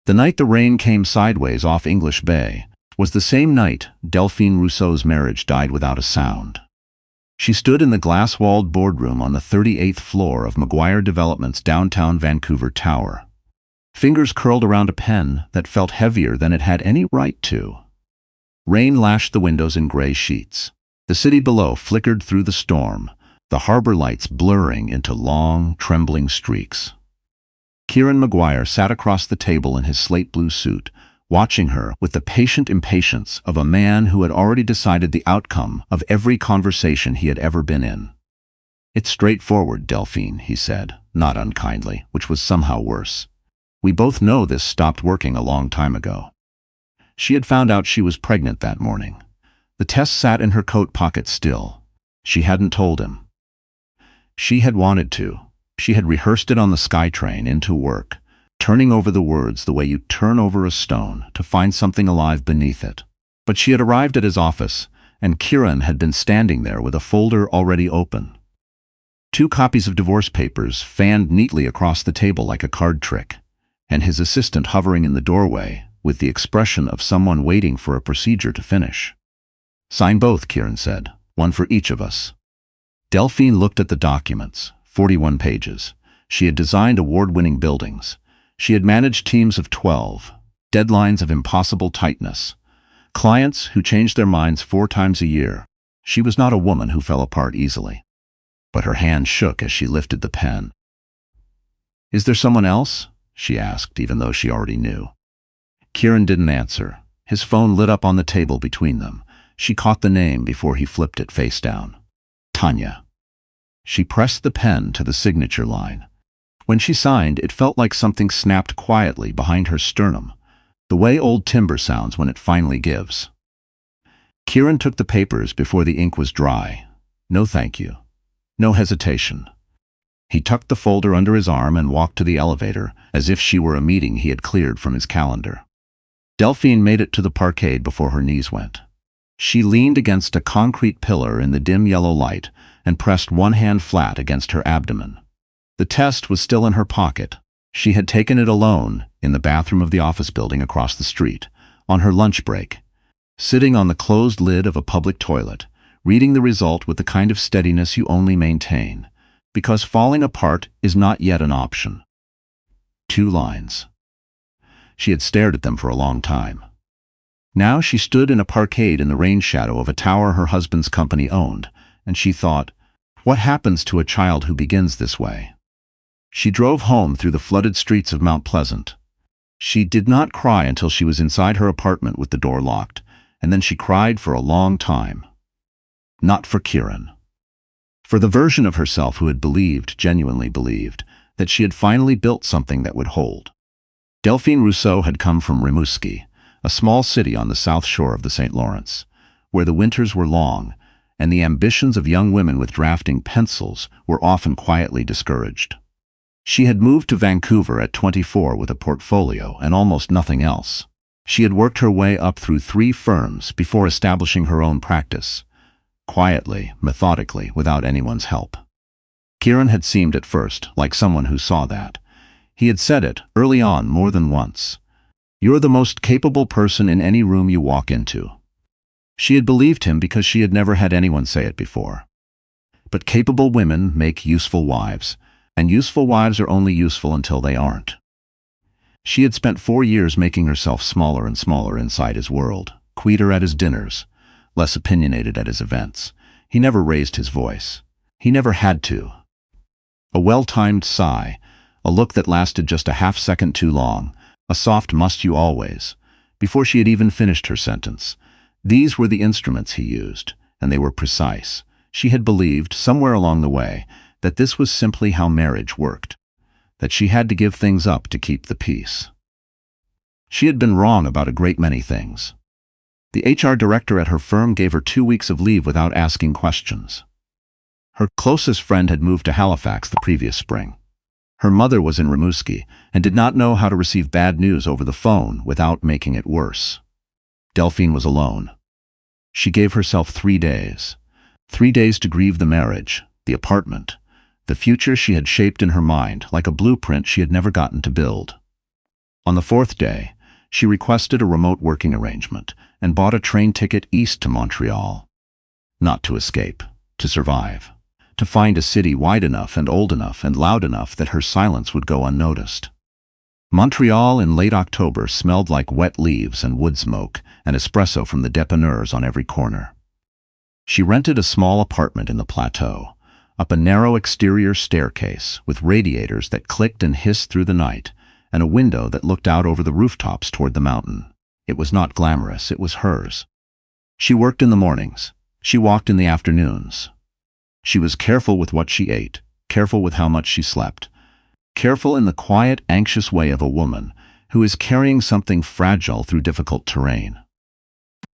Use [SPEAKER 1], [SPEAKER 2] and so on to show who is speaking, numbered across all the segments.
[SPEAKER 1] The night the rain came sideways off English Bay was the same night Delphine Rousseau's marriage died without a sound. She stood in the glass-walled boardroom on the 38th floor of Maguire Development's downtown Vancouver tower. Fingers curled around a pen that felt heavier than it had any right to. Rain lashed the windows in gray sheets. The city below flickered through the storm, the harbor lights blurring into long, trembling streaks. Kieran Maguire sat across the table in his slate blue suit, watching her with the patient impatience of a man who had already decided the outcome of every conversation he had ever been in. "It's straightforward, Delphine," he said, not unkindly, which was somehow worse. "We both know this stopped working a long time ago." She had found out she was pregnant that morning. The test sat in her coat pocket still. She hadn't told him. She had wanted to. She had rehearsed it on the SkyTrain into work, turning over the words the way you turn over a stone to find something alive beneath it. But she had arrived at his office, and Kieran had been standing there with a folder already open. 2 copies of divorce papers fanned neatly across the table like a card trick, and his assistant hovering in the doorway with the expression of someone waiting for a procedure to finish. "Sign both," Kieran said. "One for each of us." Delphine looked at the documents, 41 pages. She had designed award-winning buildings. She had managed teams of 12, deadlines of impossible tightness, clients who changed their minds 4 times a year. She was not a woman who fell apart easily. But her hand shook as she lifted the pen. "Is there someone else?" she asked, even though she already knew. Kieran didn't answer. His phone lit up on the table between them. She caught the name before he flipped it face down. Tanya. She pressed the pen to the signature line. When she signed, it felt like something snapped quietly behind her sternum, the way old timber sounds when it finally gives. Kieran took the papers before the ink was dry. No thank you. No hesitation. He tucked the folder under his arm and walked to the elevator, as if she were a meeting he had cleared from his calendar. Delphine made it to the parkade before her knees went. She leaned against a concrete pillar in the dim yellow light and pressed one hand flat against her abdomen. The test was still in her pocket. She had taken it alone in the bathroom of the office building across the street, on her lunch break, sitting on the closed lid of a public toilet, reading the result with the kind of steadiness you only maintain, because falling apart is not yet an option. 2 lines. She had stared at them for a long time. Now she stood in a parkade in the rain shadow of a tower her husband's company owned, and she thought, what happens to a child who begins this way? She drove home through the flooded streets of Mount Pleasant. She did not cry until she was inside her apartment with the door locked, and then she cried for a long time. Not for Kieran. For the version of herself who had believed, genuinely believed, that she had finally built something that would hold. Delphine Rousseau had come from Rimouski, a small city on the south shore of the St. Lawrence, where the winters were long, and the ambitions of young women with drafting pencils were often quietly discouraged. She had moved to Vancouver at 24 with a portfolio and almost nothing else. She had worked her way up through 3 firms before establishing her own practice, quietly, methodically, without anyone's help. Kieran had seemed at first like someone who saw that. He had said it early on more than once. "You're the most capable person in any room you walk into." She had believed him because she had never had anyone say it before. But capable women make useful wives, and useful wives are only useful until they aren't. She had spent 4 years making herself smaller and smaller inside his world, quieter at his dinners, less opinionated at his events. He never raised his voice. He never had to. A well-timed sigh, a look that lasted just a half-second too long, a soft "must you always," before she had even finished her sentence. These were the instruments he used, and they were precise. She had believed, somewhere along the way, that this was simply how marriage worked, that she had to give things up to keep the peace. She had been wrong about a great many things. The HR director at her firm gave her 2 weeks of leave without asking questions. Her closest friend had moved to Halifax the previous spring. Her mother was in Rimouski and did not know how to receive bad news over the phone without making it worse. Delphine was alone. She gave herself 3 days. 3 days to grieve the marriage, the apartment, the future she had shaped in her mind like a blueprint she had never gotten to build. On the fourth day, she requested a remote working arrangement and bought a train ticket east to Montreal. Not to escape, to survive, to find a city wide enough and old enough and loud enough that her silence would go unnoticed. Montreal in late October smelled like wet leaves and wood smoke and espresso from the dépanneurs on every corner. She rented a small apartment in the plateau, up a narrow exterior staircase with radiators that clicked and hissed through the night, and a window that looked out over the rooftops toward the mountain. It was not glamorous, it was hers. She worked in the mornings. She walked in the afternoons. She was careful with what she ate, careful with how much she slept, careful in the quiet, anxious way of a woman who is carrying something fragile through difficult terrain.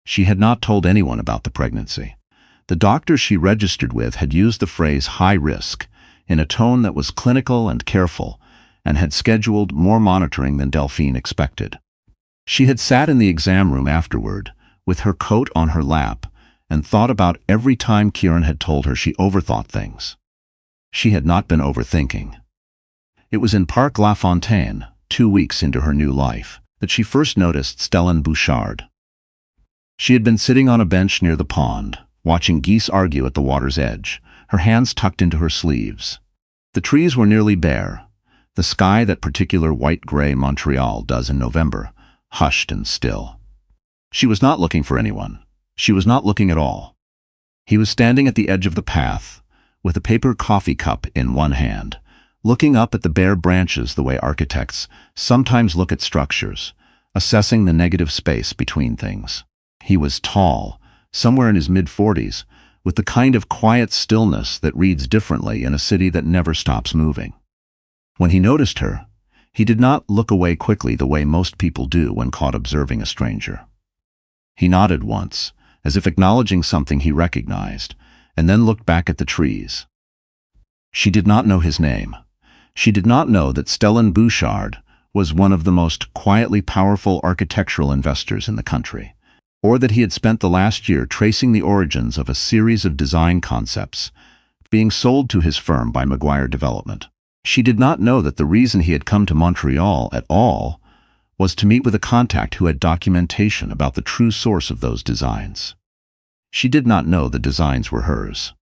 [SPEAKER 1] She had not told anyone about the pregnancy. The doctor she registered with had used the phrase high risk in a tone that was clinical and careful, and had scheduled more monitoring than Delphine expected. She had sat in the exam room afterward, with her coat on her lap, and thought about every time Kieran had told her she overthought things. She had not been overthinking. It was in Parc La Fontaine, 2 weeks into her new life, that she first noticed Stellan Bouchard. She had been sitting on a bench near the pond, watching geese argue at the water's edge, her hands tucked into her sleeves. The trees were nearly bare. The sky, that particular white-gray Montreal does in November, hushed and still. She was not looking for anyone. She was not looking at all. He was standing at the edge of the path, with a paper coffee cup in one hand, looking up at the bare branches the way architects sometimes look at structures, assessing the negative space between things. He was tall, somewhere in his mid-40s, with the kind of quiet stillness that reads differently in a city that never stops moving. When he noticed her, he did not look away quickly the way most people do when caught observing a stranger. He nodded once, as if acknowledging something he recognized, and then looked back at the trees. She did not know his name. She did not know that Stellan Bouchard was one of the most quietly powerful architectural investors in the country, or that he had spent the last year tracing the origins of a series of design concepts being sold to his firm by Maguire Development. She did not know that the reason he had come to Montreal at all was to meet with a contact who had documentation about the true source of those designs. She did not know the designs were hers.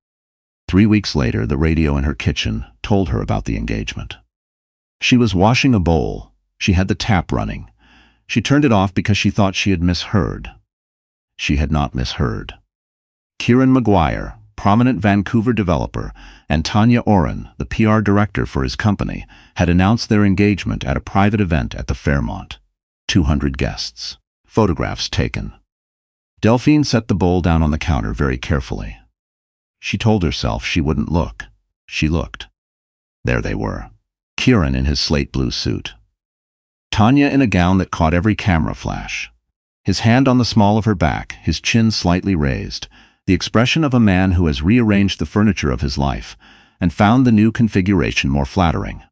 [SPEAKER 1] 3 weeks later, the radio in her kitchen told her about the engagement. She was washing a bowl. She had the tap running. She turned it off because she thought she had misheard. She had not misheard. Kieran Maguire, prominent Vancouver developer, and Tanya Oren, the PR director for his company, had announced their engagement at a private event at the Fairmont. 200 guests. Photographs taken. Delphine set the bowl down on the counter very carefully. She told herself she wouldn't look. She looked. There they were. Kieran in his slate blue suit. Tanya in a gown that caught every camera flash. His hand on the small of her back, his chin slightly raised, the expression of a man who has rearranged the furniture of his life and found the new configuration more flattering.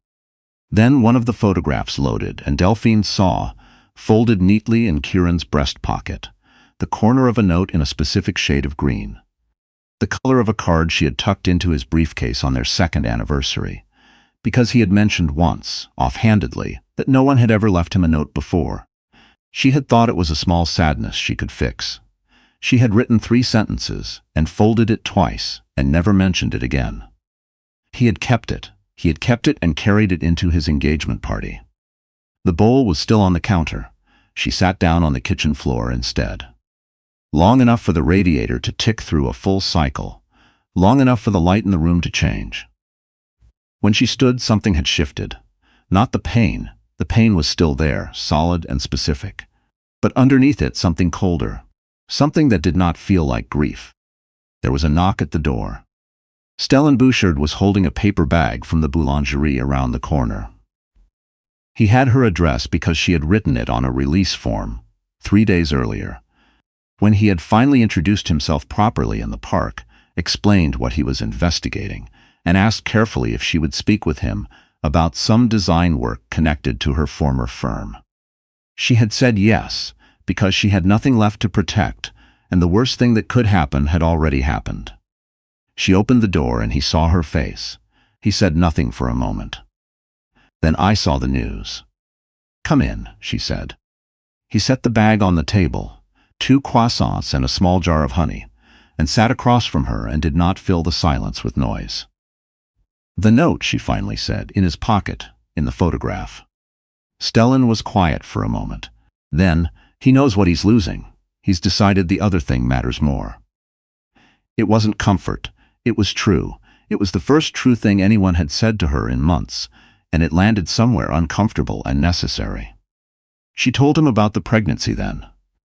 [SPEAKER 1] Then one of the photographs loaded, and Delphine saw, folded neatly in Kieran's breast pocket, the corner of a note in a specific shade of green. The color of a card she had tucked into his briefcase on their second anniversary, because he had mentioned once, offhandedly, that no one had ever left him a note before. She had thought it was a small sadness she could fix. She had written 3 sentences and folded it twice and never mentioned it again. He had kept it. He had kept it and carried it into his engagement party. The bowl was still on the counter. She sat down on the kitchen floor instead. Long enough for the radiator to tick through a full cycle, long enough for the light in the room to change. When she stood, something had shifted. Not the pain. The pain was still there, solid and specific. But underneath it, something colder. Something that did not feel like grief. There was a knock at the door. Stellan Bouchard was holding a paper bag from the boulangerie around the corner. He had her address because she had written it on a release form 3 days earlier. When he had finally introduced himself properly in the park, explained what he was investigating, and asked carefully if she would speak with him about some design work connected to her former firm. She had said yes, because she had nothing left to protect, and the worst thing that could happen had already happened. She opened the door and he saw her face. He said nothing for a moment. Then I saw the news. "Come in," she said. He set the bag on the table, 2 croissants and a small jar of honey, and sat across from her and did not fill the silence with noise. "The note," she finally said, "in his pocket, in the photograph." Stellan was quiet for a moment. Then, "He knows what he's losing. He's decided the other thing matters more." It wasn't comfort. It was true. It was the first true thing anyone had said to her in months, and it landed somewhere uncomfortable and necessary. She told him about the pregnancy then.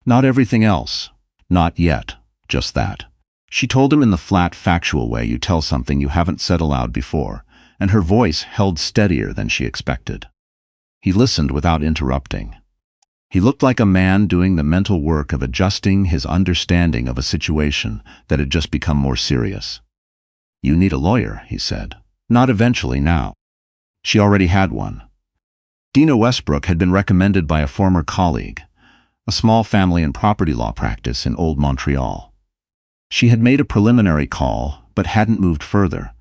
[SPEAKER 1] Not everything else. Not yet. Just that. She told him in the flat, factual way you tell something you haven't said aloud before, and her voice held steadier than she expected. He listened without interrupting. He looked like a man doing the mental work of adjusting his understanding of a situation that had just become more serious. "You need a lawyer," he said. "Not eventually, now." She already had one. Dina Westbrook had been recommended by a former colleague, a small family and property law practice in Old Montreal. She had made a preliminary call, but hadn't moved further.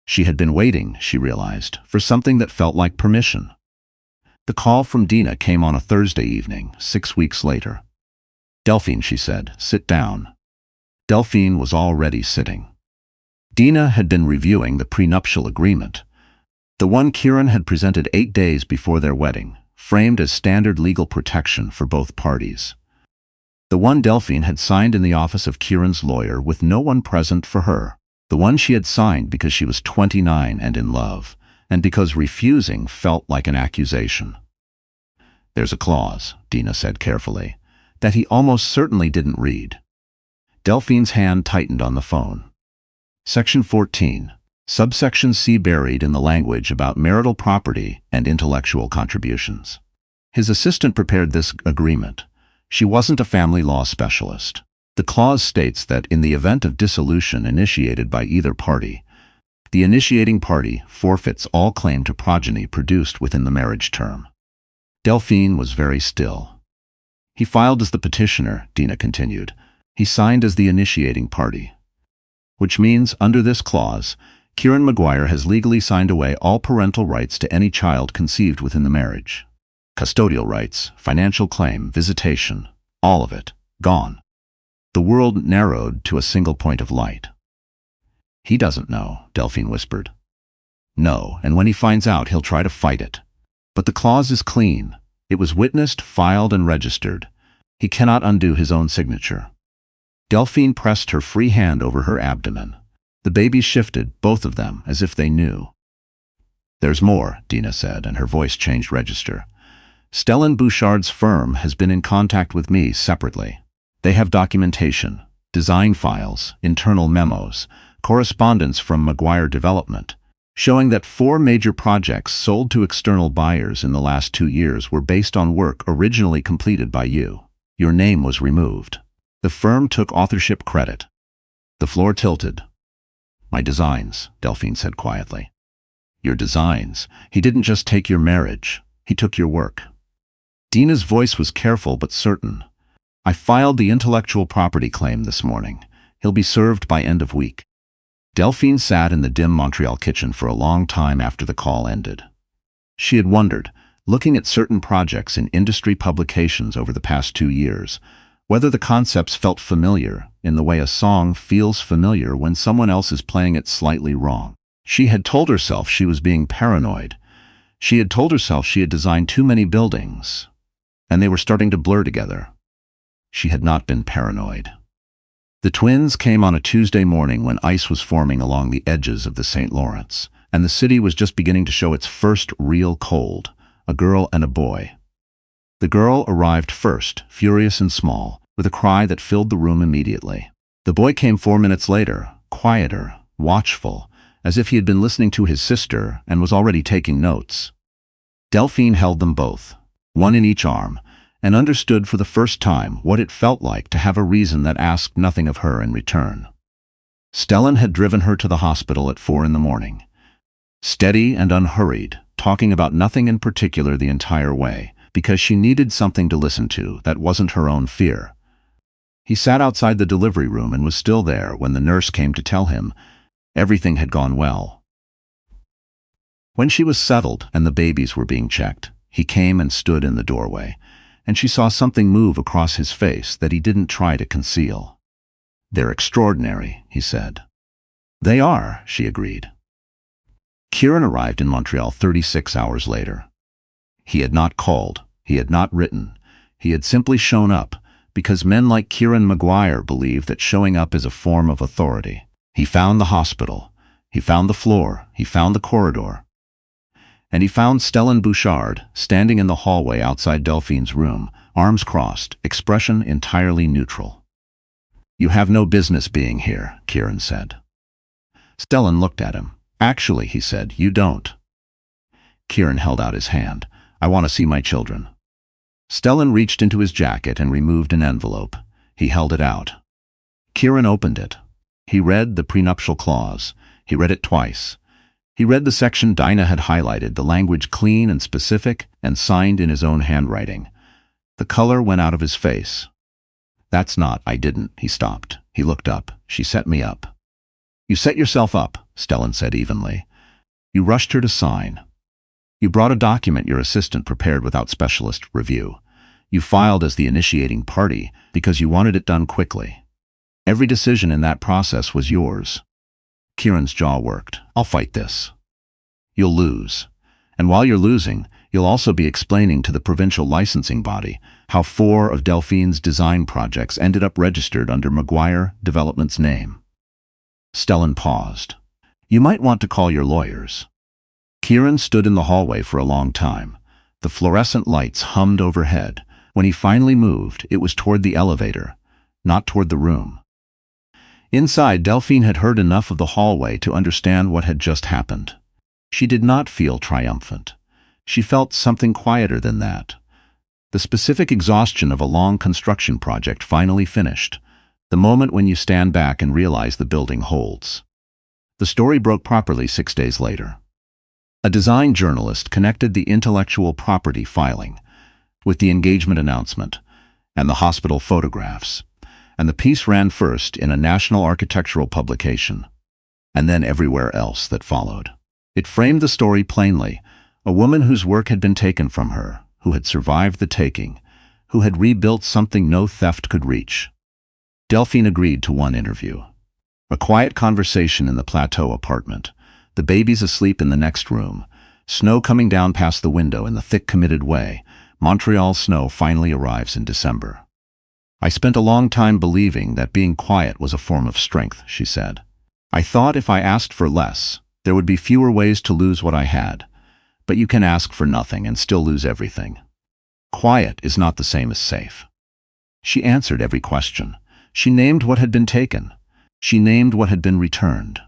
[SPEAKER 1] She had been waiting, she realized, for something that felt like permission. The call from Dina came on a Thursday evening, 6 weeks later. "Delphine," she said, "sit down." Delphine was already sitting. Dina had been reviewing the prenuptial agreement, the one Kieran had presented 8 days before their wedding, framed as standard legal protection for both parties. The one Delphine had signed in the office of Kieran's lawyer with no one present for her. The one she had signed because she was 29 and in love, and because refusing felt like an accusation. "There's a clause," Dina said carefully, "that he almost certainly didn't read." Delphine's hand tightened on the phone. Section 14. Subsection C, buried in the language about marital property and intellectual contributions. His assistant prepared this agreement. She wasn't a family law specialist. The clause states that in the event of dissolution initiated by either party, the initiating party forfeits all claim to progeny produced within the marriage term. Delphine was very still. "He filed as the petitioner," Dina continued. "He signed as the initiating party. Which means, under this clause, Kieran Maguire has legally signed away all parental rights to any child conceived within the marriage. Custodial rights, financial claim, visitation, all of it, gone." The world narrowed to a single point of light. "He doesn't know," Delphine whispered. "No, and when he finds out, he'll try to fight it. But the clause is clean. It was witnessed, filed, and registered. He cannot undo his own signature." Delphine pressed her free hand over her abdomen. The babies shifted, both of them, as if they knew. "There's more," Dina said, and her voice changed register. "Stellan Bouchard's firm has been in contact with me separately. They have documentation, design files, internal memos, correspondence from Maguire Development, showing that 4 major projects sold to external buyers in the last 2 years were based on work originally completed by you. Your name was removed. The firm took authorship credit." The floor tilted. "My designs," Delphine said quietly. "Your designs. He didn't just take your marriage. He took your work." Dina's voice was careful but certain. "I filed the intellectual property claim this morning. He'll be served by end of week." Delphine sat in the dim Montreal kitchen for a long time after the call ended. She had wondered, looking at certain projects in industry publications over the past 2 years, whether the concepts felt familiar in the way a song feels familiar when someone else is playing it slightly wrong. She had told herself she was being paranoid. She had told herself she had designed too many buildings, and they were starting to blur together. She had not been paranoid. The twins came on a Tuesday morning when ice was forming along the edges of the St. Lawrence, and the city was just beginning to show its first real cold, a girl and a boy. The girl arrived first, furious and small, with a cry that filled the room immediately. The boy came 4 minutes later, quieter, watchful, as if he had been listening to his sister and was already taking notes. Delphine held them both, one in each arm, and understood for the first time what it felt like to have a reason that asked nothing of her in return. Stellan had driven her to the hospital at 4 in the morning. Steady and unhurried, talking about nothing in particular the entire way, because she needed something to listen to that wasn't her own fear. He sat outside the delivery room and was still there when the nurse came to tell him everything had gone well. When she was settled and the babies were being checked, He came and stood in the doorway, and she saw something move across his face that he didn't try to conceal. "They're extraordinary," he said. "They are," she agreed. Kieran arrived in Montreal 36 hours later. He had not called, he had not written, he had simply shown up, because men like Kieran Maguire believe that showing up is a form of authority. He found the hospital, he found the floor, he found the corridor. And he found Stellan Bouchard standing in the hallway outside Delphine's room, arms crossed, expression entirely neutral. "You have no business being here," Kieran said. Stellan looked at him. "Actually," he said, "you don't." Kieran held out his hand. "I want to see my children." Stellan reached into his jacket and removed an envelope. He held it out. Kieran opened it. He read the prenuptial clause. He read it twice. He read the section Dinah had highlighted, the language clean and specific and signed in his own handwriting. The color went out of his face. "That's not, I didn't," he stopped. He looked up. "She set me up." "You set yourself up," Stellan said evenly. "You rushed her to sign. You brought a document your assistant prepared without specialist review. You filed as the initiating party because you wanted it done quickly. Every decision in that process was yours." Kieran's jaw worked. "I'll fight this." "You'll lose. And while you're losing, you'll also be explaining to the provincial licensing body how 4 of Delphine's design projects ended up registered under Maguire Development's name." Stellan paused. "You might want to call your lawyers." Kieran stood in the hallway for a long time. The fluorescent lights hummed overhead. When he finally moved, it was toward the elevator, not toward the room. Inside, Delphine had heard enough of the hallway to understand what had just happened. She did not feel triumphant. She felt something quieter than that. The specific exhaustion of a long construction project finally finished. The moment when you stand back and realize the building holds. The story broke properly 6 days later. A design journalist connected the intellectual property filing with the engagement announcement and the hospital photographs, and the piece ran first in a national architectural publication, and then everywhere else that followed. It framed the story plainly: a woman whose work had been taken from her, who had survived the taking, who had rebuilt something no theft could reach. Delphine agreed to one interview. A quiet conversation in the Plateau apartment, the babies asleep in the next room, snow coming down past the window in the thick committed way. Montreal snow finally arrives in December. "I spent a long time believing that being quiet was a form of strength," she said. "I thought if I asked for less, there would be fewer ways to lose what I had. But you can ask for nothing and still lose everything. Quiet is not the same as safe." She answered every question. She named what had been taken. She named what had been returned.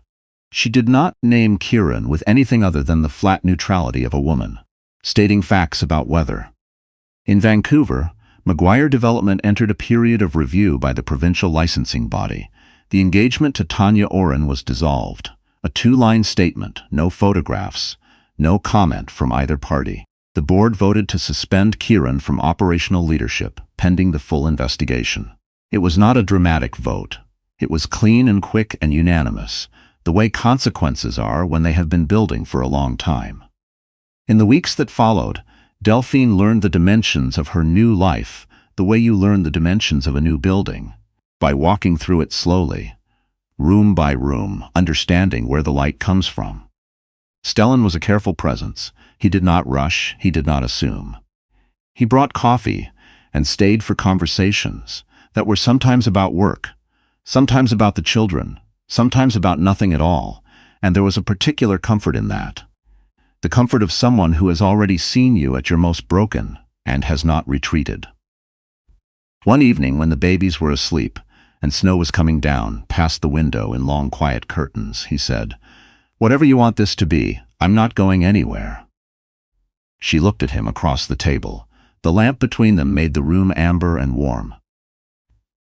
[SPEAKER 1] She did not name Kieran with anything other than the flat neutrality of a woman, stating facts about weather. In Vancouver, Maguire Development entered a period of review by the provincial licensing body. The engagement to Tanya Oren was dissolved. A 2-line statement, no photographs, no comment from either party. The board voted to suspend Kieran from operational leadership, pending the full investigation. It was not a dramatic vote. It was clean and quick and unanimous, the way consequences are when they have been building for a long time. In the weeks that followed, Delphine learned the dimensions of her new life, the way you learn the dimensions of a new building, by walking through it slowly, room by room, understanding where the light comes from. Stellan was a careful presence. He did not rush, he did not assume. He brought coffee and stayed for conversations that were sometimes about work, sometimes about the children, sometimes about nothing at all, and there was a particular comfort in that. The comfort of someone who has already seen you at your most broken and has not retreated. One evening when the babies were asleep and snow was coming down past the window in long quiet curtains, he said, "Whatever you want this to be, I'm not going anywhere." She looked at him across the table. The lamp between them made the room amber and warm.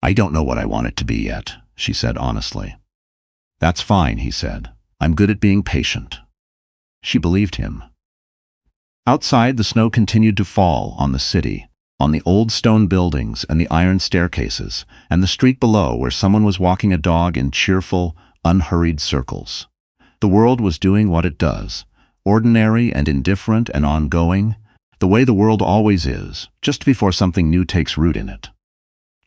[SPEAKER 1] "I don't know what I want it to be yet," she said honestly. "That's fine," he said. "I'm good at being patient." She believed him. Outside, the snow continued to fall on the city, on the old stone buildings and the iron staircases, and the street below where someone was walking a dog in cheerful, unhurried circles. The world was doing what it does, ordinary and indifferent and ongoing. the way the world always is, just before something new takes root in it.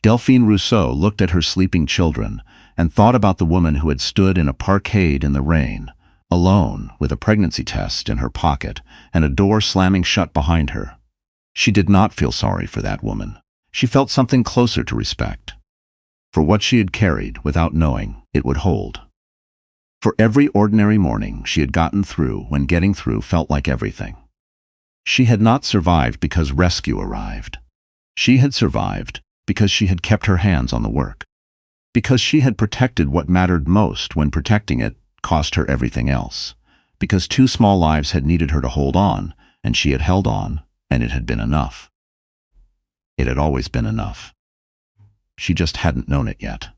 [SPEAKER 1] Delphine Rousseau looked at her sleeping children and thought about the woman who had stood in a parkade in the rain, alone, with a pregnancy test in her pocket and a door slamming shut behind her. She did not feel sorry for that woman. She felt something closer to respect, for what she had carried without knowing it would hold. For every ordinary morning she had gotten through when getting through felt like everything. She had not survived because rescue arrived. She had survived because she had kept her hands on the work. Because she had protected what mattered most when protecting it cost her everything else. Because 2 small lives had needed her to hold on, and she had held on, and it had been enough. It had always been enough. She just hadn't known it yet.